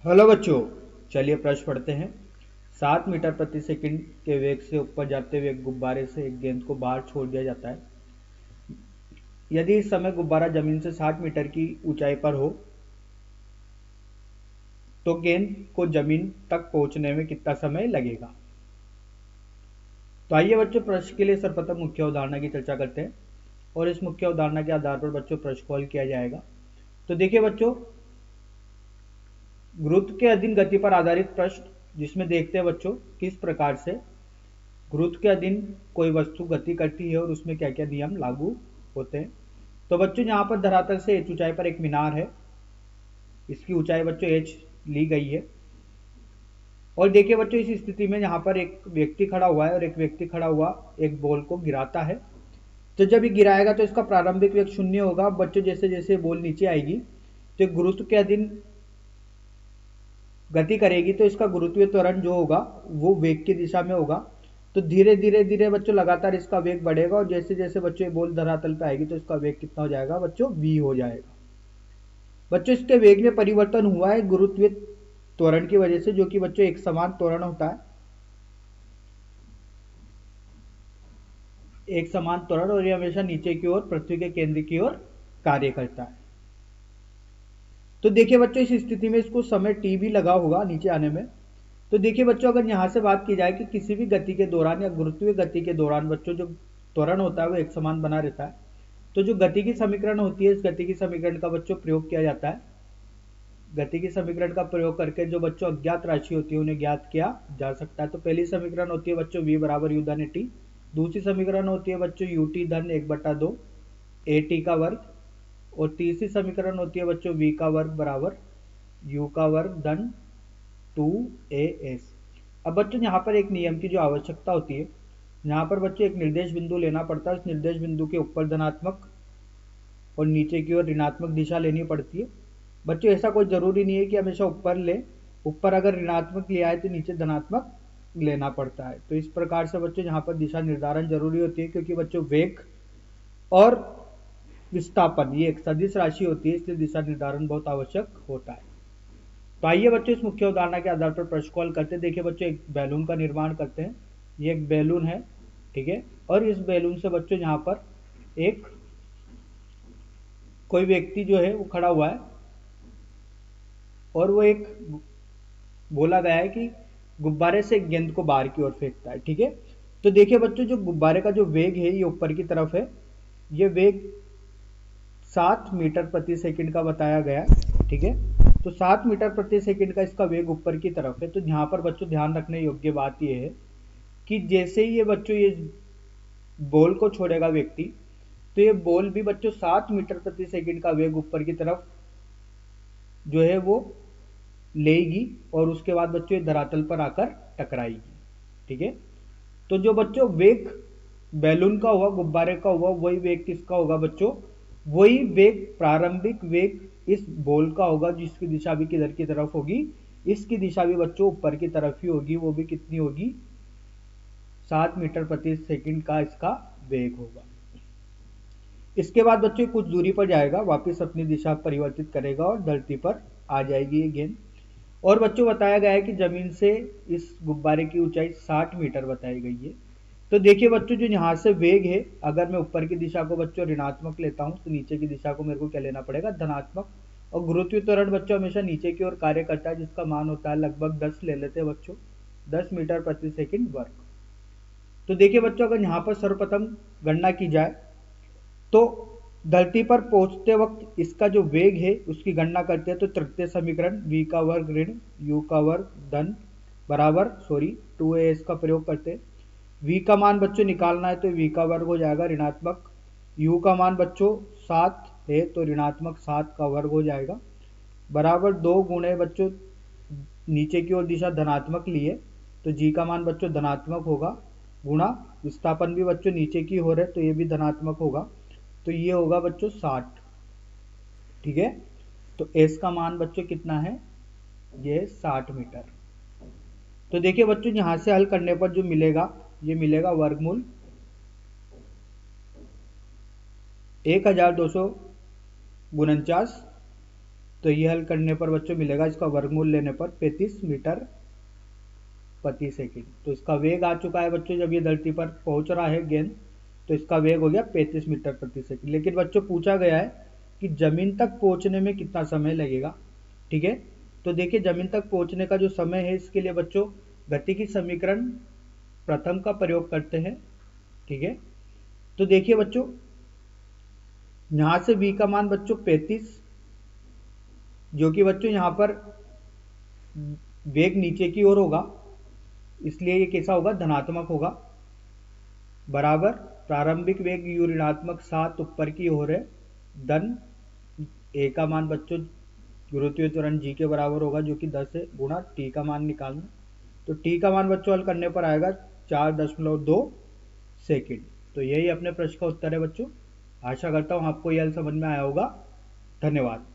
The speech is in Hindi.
हेलो बच्चों, चलिए प्रश्न पढ़ते हैं। 7 मीटर प्रति सेकंड के वेग से ऊपर जाते हुए एक गुब्बारे से एक गेंद को बाहर छोड़ दिया जाता है। यदि इस समय गुब्बारा जमीन से 60 मीटर की ऊंचाई पर हो तो गेंद को जमीन तक पहुंचने में कितना समय लगेगा। तो आइए बच्चों, प्रश्न के लिए सर्वप्रथम मुख्य अवधारणा की चर्चा करते हैं और इस मुख्य अवधारणा के आधार पर बच्चों प्रश्न को हल किया जाएगा। तो देखिए बच्चों, गुरुत्व के अधीन गति पर आधारित प्रश्न, जिसमें देखते हैं बच्चों किस प्रकार से गुरुत्व के अधीन कोई वस्तु गति करती है और उसमें क्या क्या नियम लागू होते हैं। तो बच्चों, यहाँ पर धरातल से h ऊंचाई पर एक मीनार है। इसकी ऊंचाई बच्चों h ली गई है। और देखिए बच्चों, इस स्थिति में यहाँ पर एक व्यक्ति खड़ा हुआ है और एक व्यक्ति खड़ा हुआ एक बॉल को गिराता है। तो जब ये गिराएगा तो इसका प्रारंभिक वेग 0 होगा। बच्चों, जैसे जैसे बॉल नीचे आएगी तो गुरुत्व के अधीन गति करेगी तो इसका गुरुत्वीय त्वरण जो होगा वो वेग की दिशा में होगा। तो धीरे धीरे धीरे बच्चों लगातार इसका वेग बढ़ेगा और जैसे जैसे बच्चों ये बॉल धरातल पे आएगी तो इसका वेग कितना हो जाएगा बच्चों, v हो जाएगा। बच्चों, इसके वेग में परिवर्तन हुआ है गुरुत्वीय त्वरण की वजह से, जो कि बच्चों एक समान त्वरण होता है, एक समान त्वरण, और ये हमेशा नीचे की ओर पृथ्वी के केंद्र की ओर कार्य करता है। तो देखिए बच्चों, इस स्थिति में इसको समय t भी लगा होगा नीचे आने में। तो देखिए बच्चों, अगर यहाँ से बात की जाए कि किसी भी गति के दौरान या गुरुत्वीय गति के दौरान बच्चों जो त्वरण होता है वो एक समान बना रहता है। तो जो गति की समीकरण होती है, इस गति की समीकरण का बच्चों प्रयोग किया जाता है। गति की समीकरण का प्रयोग करके जो बच्चों अज्ञात राशि होती है उन्हें ज्ञात किया जा सकता है। तो पहली समीकरण होती है बच्चों v बराबर यू धन टी। दूसरी समीकरण होती है बच्चों यू टी धन 1/2 ए टी का वर्ग। और तीसरी समीकरण होती है बच्चों v का वर्ग बराबर u का वर्ग धन 2as। अब बच्चों, यहाँ पर एक नियम की जो आवश्यकता होती है, यहाँ पर बच्चों एक निर्देश बिंदु लेना पड़ता है। उस निर्देश बिंदु के ऊपर धनात्मक और नीचे की ओर ऋणात्मक दिशा लेनी पड़ती है। बच्चों, ऐसा कोई जरूरी नहीं है कि हमेशा ऊपर ले। ऊपर अगर ऋणात्मक लिया है तो नीचे धनात्मक लेना पड़ता है। तो इस प्रकार से बच्चों यहाँ पर दिशा निर्धारण जरूरी होती है, क्योंकि बच्चों वेग और विस्थापन ये एक सदिश राशि होती है, इसलिए दिशा निर्धारण बहुत आवश्यक होता है। तो आइए बच्चों, इस मुख्य उदाहरण के आधार पर प्रश्न को हल करते हैं। देखिए बच्चों, एक बैलून का निर्माण करते हैं। ये एक बैलून है, ठीक है। और इस बैलून से बच्चों यहाँ पर एक कोई व्यक्ति जो है वो खड़ा हुआ है और वो एक बोला गया है कि गुब्बारे से एक गेंद को बाहर की ओर फेंकता है, ठीक है। तो देखिए बच्चों, जो गुब्बारे का जो वेग है ये ऊपर की तरफ है। ये वेग 7 मीटर प्रति सेकंड का बताया गया, ठीक है। तो 7 मीटर प्रति सेकंड का इसका वेग ऊपर की तरफ है। तो यहाँ पर बच्चों ध्यान रखने योग्य बात यह है कि जैसे ही ये बच्चों ये बॉल को छोड़ेगा व्यक्ति, तो ये बॉल भी बच्चों 7 मीटर प्रति सेकंड का वेग ऊपर की तरफ जो है वो लेगी और उसके बाद बच्चों ये धरातल पर आकर टकराएगी, ठीक है। तो जो बच्चों वेग बैलून का हुआ, गुब्बारे का हुआ, वही वेग किसका होगा बच्चों, वही वेग प्रारंभिक वेग इस बॉल का होगा, जिसकी दिशा भी किधर की तरफ होगी, इसकी दिशा भी बच्चों ऊपर की तरफ ही होगी। वो भी कितनी होगी, 7 मीटर प्रति सेकंड का इसका वेग होगा। इसके बाद बच्चों कुछ दूरी पर जाएगा, वापस अपनी दिशा परिवर्तित करेगा और धरती पर आ जाएगी ये गेंद। और बच्चों बताया गया है कि जमीन से इस गुब्बारे की ऊंचाई 60 मीटर बताई गई है। तो देखिए बच्चों, जो यहाँ से वेग है, अगर मैं ऊपर की दिशा को बच्चों ऋणात्मक लेता हूँ तो नीचे की दिशा को मेरे को क्या लेना पड़ेगा, धनात्मक। और गुरुत्वीय त्वरण बच्चों हमेशा नीचे की ओर कार्य करता है, जिसका मान होता है लगभग 10 ले लेते हैं बच्चों, 10 मीटर प्रति सेकंड वर्ग। तो देखिए बच्चों, अगर यहाँ पर सर्वप्रथम गणना की जाए तो धरती पर पहुंचते वक्त इसका जो वेग है उसकी गणना करते हैं। तो तृतीय समीकरण v का वर्ग ऋण u का वर्ग धन बराबर 2as का प्रयोग करते हैं। v का मान बच्चों निकालना है तो v का वर्ग हो जाएगा ऋणात्मक, u का मान बच्चों 7 है तो ऋणात्मक 7 का वर्ग हो जाएगा, बराबर 2 गुणे बच्चों नीचे की ओर दिशा धनात्मक लिए तो g का मान बच्चों धनात्मक होगा, गुणा विस्थापन भी बच्चों नीचे की ओर है तो ये भी धनात्मक होगा, तो ये होगा बच्चों 60, ठीक है। तो s का मान बच्चों कितना है, ये 60 मीटर। तो देखिए बच्चों, यहां से हल करने पर जो मिलेगा, ये मिलेगा वर्गमूल 1249 तो ये हल करने पर बच्चों मिलेगा, इसका वर्गमूल लेने पर 35 मीटर प्रति सेकंड। तो इसका वेग आ चुका है बच्चों, जब ये धरती पर पहुंच रहा है गेंद, तो इसका वेग हो गया 35 मीटर प्रति सेकंड। लेकिन बच्चों पूछा गया है कि जमीन तक पहुंचने में कितना समय लगेगा। ठीक है, तो देखिए जमीन तक पहुंचने का जो समय है, इसके लिए बच्चों गति की समीकरण प्रथम का प्रयोग करते हैं। ठीक है, तो देखिए बच्चों यहां से v का मान बच्चों 35, जो कि बच्चों यहां पर वेग नीचे की ओर होगा, इसलिए ये कैसा होगा, धनात्मक होगा, बराबर प्रारंभिक वेग u ऋणात्मक 7 ऊपर की ओर है, धन a का मान बच्चों गुरुत्वीय त्वरण g के बराबर होगा, जो कि 10 है, गुणा t का मान निकालना। तो t का मान बच्चों हल करने पर आएगा 4.2 सेकंड। तो यही अपने प्रश्न का उत्तर है बच्चों। आशा करता हूँ आपको यह हल समझ में आया होगा। धन्यवाद।